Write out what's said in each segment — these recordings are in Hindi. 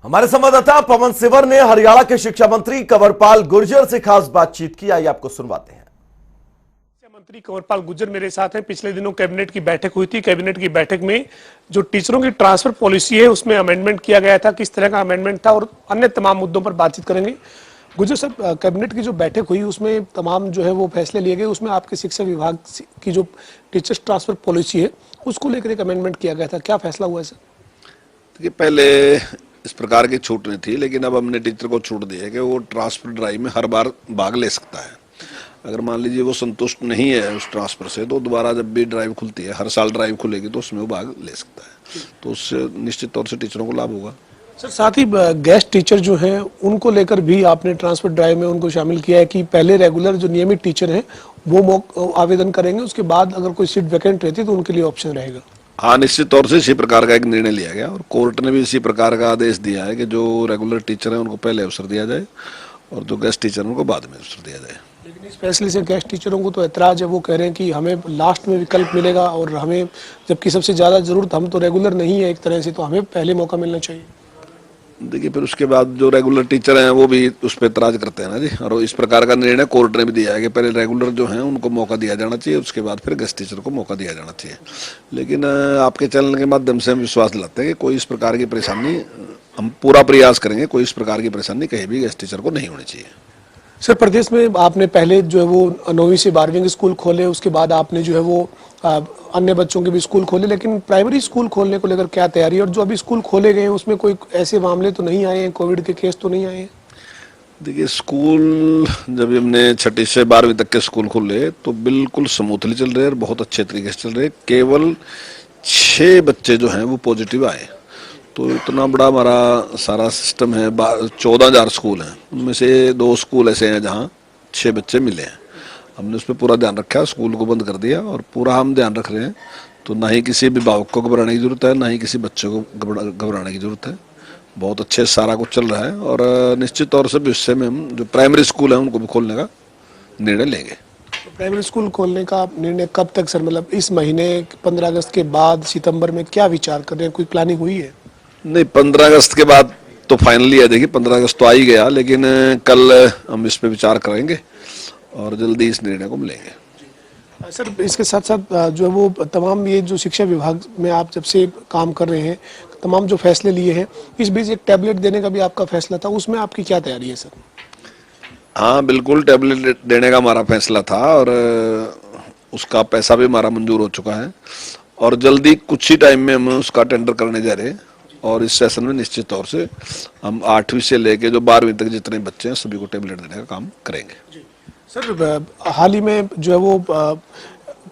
हमारे संवाददाता पवन सिवर ने हरियाणा के शिक्षा मंत्री कंवरपाल गुर्जर से खास बातचीत की। आइए आपको सुनवाते हैं। शिक्षा मंत्री कंवरपाल गुर्जर मेरे साथ हैं। पिछले दिनों कैबिनेट की बैठक हुई थी। कैबिनेट की बैठक में जो टीचरों की ट्रांसफर पॉलिसी है उसमें अमेंडमेंट किया गया था। किस तरह का अमेंडमेंट था और अन्य तमाम मुद्दों पर बातचीत करेंगे। गुर्जर साहब, कैबिनेट की जो बैठक हुई उसमें तमाम जो है वो फैसले लिए गए। उसमें आपके शिक्षा विभाग की जो टीचर्स ट्रांसफर पॉलिसी है उसको लेकर एक अमेंडमेंट किया गया था। क्या फैसला हुआ है सर? देखिए, पहले इस प्रकार की छूट नहीं थी, लेकिन अब हमने टीचर को छूट दी है कि वो ट्रांसफर ड्राइव में हर बार भाग ले सकता है। अगर मान लीजिए वो संतुष्ट नहीं है उस ट्रांसफर से, तो दोबारा जब भी ड्राइव खुलती है, हर साल ड्राइव खुलेगी, तो उसमें वो भाग ले सकता है। तो उससे निश्चित तौर से टीचरों को लाभ होगा। सर, साथ ही गेस्ट टीचर जो हैं उनको लेकर भी आपने ट्रांसफर ड्राइव में उनको शामिल किया है कि पहले रेगुलर जो नियमित टीचर हैं वो आवेदन करेंगे, उसके बाद अगर कोई सीट वैकेंट रहती है तो उनके लिए ऑप्शन रहेगा। हाँ, निश्चित तौर से इसी प्रकार का एक निर्णय लिया गया और कोर्ट ने भी इसी प्रकार का आदेश दिया है कि जो रेगुलर टीचर हैं उनको पहले अवसर दिया जाए और जो गेस्ट टीचर हैं उनको बाद में अवसर दिया जाए। लेकिन इस फैसले से गेस्ट टीचरों को तो ऐतराज है। वो कह रहे हैं कि हमें लास्ट में विकल्प मिलेगा और हमें, जबकि सबसे ज़्यादा ज़रूरत, हम तो रेगुलर नहीं है एक तरह से, तो हमें पहले मौका मिलना चाहिए। देखिए, फिर उसके बाद जो रेगुलर टीचर हैं वो भी उस पर एतराज करते हैं ना जी। और इस प्रकार का निर्णय कोर्ट ने भी दिया है कि पहले रेगुलर जो हैं उनको मौका दिया जाना चाहिए, उसके बाद फिर गेस्ट टीचर को मौका दिया जाना चाहिए। लेकिन आपके चैनल के माध्यम से हम विश्वास दिलाते हैं कि कोई इस प्रकार की परेशानी, हम पूरा प्रयास करेंगे, कोई इस प्रकार की परेशानी कहीं भी गेस्ट टीचर को नहीं होनी चाहिए। सर, प्रदेश में आपने पहले जो है वो 9वीं से 12वीं के स्कूल खोले, उसके बाद आपने जो है वो अन्य बच्चों के भी स्कूल खोले, लेकिन प्राइमरी स्कूल खोलने को लेकर क्या तैयारी है? और जो अभी स्कूल खोले गए हैं उसमें कोई ऐसे मामले तो नहीं आए हैं, कोविड के केस तो नहीं आए हैं? देखिए, स्कूल जब हमने 6ठी से 12वीं तक के स्कूल खोले तो बिल्कुल स्मूथली चल रहे हैं और बहुत अच्छे तरीके से चल रहे हैं। केवल 6 बच्चे जो हैं वो पॉजिटिव आए। तो इतना बड़ा हमारा सारा सिस्टम है, 14,000 स्कूल हैं, उनमें से 2 स्कूल ऐसे हैं जहाँ 6 बच्चे मिले हैं। हमने उस पर पूरा ध्यान रखा, स्कूल को बंद कर दिया और पूरा हम ध्यान रख रहे हैं। तो ना ही किसी अभिभावक को घबराने की जरूरत है, ना ही किसी बच्चे को घबराने की जरूरत है। बहुत अच्छे सारा कुछ चल रहा है और निश्चित तौर से भविष्य में हम जो प्राइमरी स्कूल है उनको भी खोलने का निर्णय लेंगे। प्राइमरी स्कूल खोलने का निर्णय कब तक सर? मतलब इस महीने 15 अगस्त के बाद, सितंबर में क्या विचार कर रहे हैं? कोई प्लानिंग हुई है? नहीं, 15 अगस्त के बाद तो फाइनली है। देखिए, 15 अगस्त तो आ ही गया, लेकिन कल हम इस पे विचार करेंगे और जल्दी इस निर्णय को मिलेंगे। सर, इसके साथ साथ जो है वो तमाम ये जो शिक्षा विभाग में आप जब से काम कर रहे हैं, तमाम जो फैसले लिए हैं, इस बीच एक टैबलेट देने का भी आपका फैसला था, उसमें आपकी क्या तैयारी है सर? हाँ, बिल्कुल, टैबलेट देने का हमारा फैसला था और उसका पैसा भी हमारा मंजूर हो चुका है और जल्दी कुछ ही टाइम में हम उसका टेंडर करने जा रहे हैं। और इस सेशन में निश्चित तौर से हम 8वीं से लेके जो 12वीं तक जितने बच्चे हैं सभी को टैबलेट देने का काम करेंगे। सर, हाल ही में जो है वो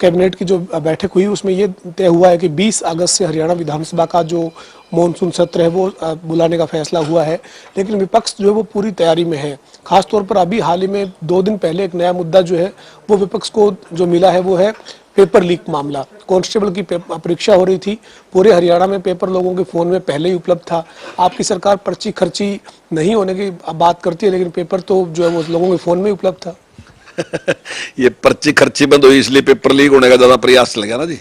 कैबिनेट की जो बैठक हुई उसमें ये तय हुआ है कि 20 अगस्त से हरियाणा विधानसभा का जो मॉनसून सत्र है वो बुलाने का फैसला हुआ है, लेकिन विपक्ष जो है वो पूरी तैयारी में है। खासतौर पर अभी हाल ही में 2 दिन पहले एक नया मुद्दा जो है वो विपक्ष को जो मिला है वो है पेपर लीक मामला। कांस्टेबल की परीक्षा हो रही थी, पूरे हरियाणा में पेपर लोगों के फ़ोन में पहले ही उपलब्ध था। आपकी सरकार पर्ची खर्ची नहीं होने की बात करती है, लेकिन पेपर तो जो है वो लोगों के फ़ोन में उपलब्ध था। ये पर्ची खर्ची बंद हुई इसलिए पेपर लीक होने का ज्यादा प्रयास चल गया ना जी।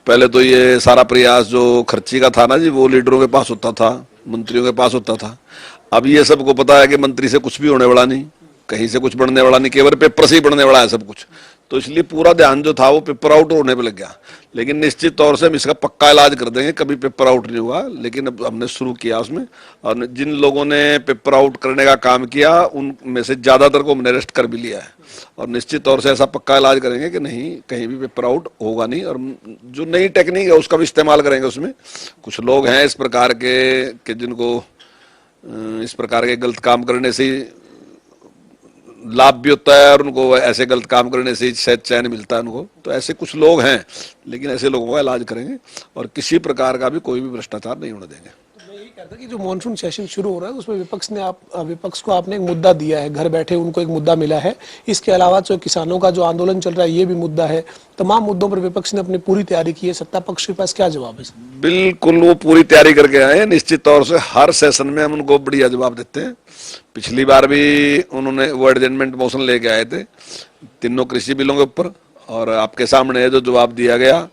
पहले तो ये सारा प्रयास जो खर्ची का था ना जी, वो लीडरों के पास होता था, मंत्रियों के पास होता था। अब ये सबको पता है कि मंत्री से कुछ भी होने वाला नहीं, कहीं से कुछ बढ़ने वाला नहीं, केवल पेपर से ही बढ़ने वाला है सब कुछ। तो इसलिए पूरा ध्यान जो था वो पेपर आउट होने पे लग गया। लेकिन निश्चित तौर से हम इसका पक्का इलाज कर देंगे, कभी पेपर आउट नहीं हुआ। लेकिन अब हमने शुरू किया उसमें, और जिन लोगों ने पेपर आउट करने का काम किया उनमें से ज्यादातर को हमने अरेस्ट कर भी लिया है और निश्चित तौर से ऐसा पक्का इलाज करेंगे कि नहीं, कहीं भी पेपर आउट होगा नहीं। और जो नई टेक्निक है उसका भी इस्तेमाल करेंगे उसमें। कुछ लोग हैं इस प्रकार के जिनको इस प्रकार के गलत काम करने से लाभ भी होता है और उनको ऐसे गलत काम करने से शायद चैन मिलता है उनको। तो ऐसे कुछ लोग हैं, लेकिन ऐसे लोगों का इलाज करेंगे और किसी प्रकार का भी कोई भी भ्रष्टाचार नहीं होने देंगे। मैं यही कहता कि जो मॉनसून सेशन शुरू हो रहा है उसमें विपक्ष को आपने एक मुद्दा दिया है, घर बैठे उनको एक मुद्दा मिला है। इसके अलावा जो किसानों का जो आंदोलन चल रहा है ये भी मुद्दा है। तमाम मुद्दों पर विपक्ष ने अपनी पूरी तैयारी की है। सत्ता पक्ष के पास क्या जवाब है? बिल्कुल, वो पूरी तैयारी करके आए हैं। निश्चित तौर से हर सेशन में हम उनको बढ़िया जवाब देते हैं। पिछली बार भी उन्होंने वो एडजमेंट मोशन लेके आए थे तीनों कृषि बिलों के ऊपर और आपके सामने जो जवाब दिया गया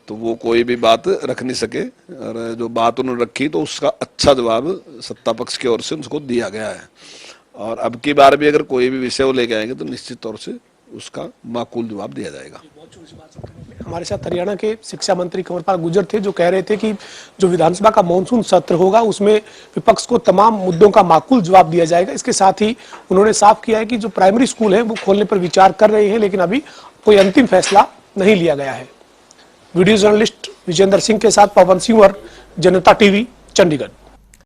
तो वो कोई भी बात रख नहीं सके, और जो बात उन्होंने रखी तो उसका अच्छा जवाब सत्ता पक्ष की ओर से उनको दिया गया है। और अब की बार भी अगर कोई भी विषय वो लेके आएंगे तो निश्चित तौर से उसका माकूल जवाब दिया जाएगा। हमारे साथ हरियाणा के शिक्षा मंत्री कंवरपाल गुर्जर थे, जो कह रहे थे कि जो विधानसभा का मॉनसून सत्र होगा उसमें विपक्ष को तमाम मुद्दों का माकूल जवाब दिया जाएगा। इसके साथ ही उन्होंने साफ किया है कि जो प्राइमरी स्कूल है वो खोलने पर विचार कर रहे हैं, लेकिन अभी कोई अंतिम फैसला नहीं लिया गया है। वीडियो जर्नलिस्ट विजेंद्र सिंह के साथ पवन सिंह और जनता टीवी, चंडीगढ़।